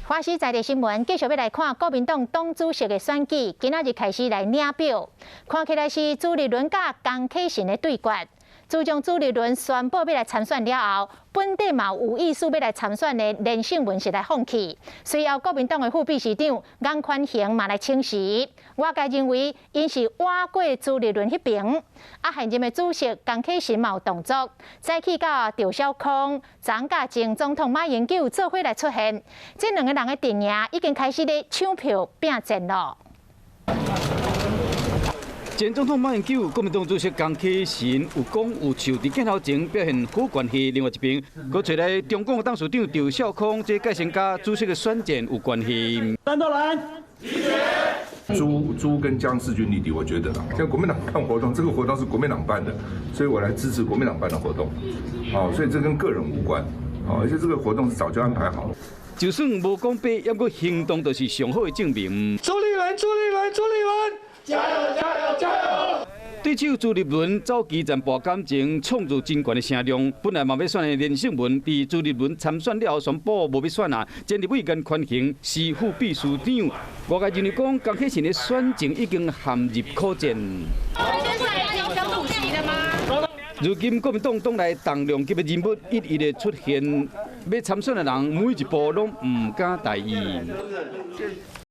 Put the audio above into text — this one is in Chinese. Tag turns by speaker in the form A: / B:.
A: 华视在地新闻继续要来看国民党党主席的选举，今仔日开始来领票，看起来是朱立伦甲江启臣的对决。自从朱立伦宣布要来参选了后，本地嘛有意思要来参选的连胜文是来放弃，随后国民党的副秘书长颜宽恒嘛来请辞。外界认为因是挖过朱立伦迄边，现任的主席江启臣嘛有动作，再去甲赵少康、张甲前总统马英九做伙来出现，这两个人的阵营已经开始咧抢票拼战咯。
B: 前总统马英九、国民党主席江启臣有讲有笑，伫镜头前表现好关系。另外一边，佮找来中共董事长赵少康，这改成甲主席的选战有关系。
C: 单刀来，
D: 朱跟江势均力敌，我觉得像国民党办活动，这个活动是国民党办的，所以我来支持国民党办的活动。好，所以这跟个人无关。好，而且这个活动是早就安排好了。
B: 就算无讲白，也过行动，就是上好的证明。
C: 朱立伦，加油，加油，加油！
B: 对手朱立伦早期战博感情，创造真悬的声量。本来嘛要选的连胜文，伫朱立伦参选了后宣布无要选啊，前立委颜宽恒是副秘书长。外界认为讲江启臣的选情已经陷入苦战。
E: 当主席的吗？
B: 如今国民党党内重量级的人物一一的出现，要参选的人每一步拢唔敢大意。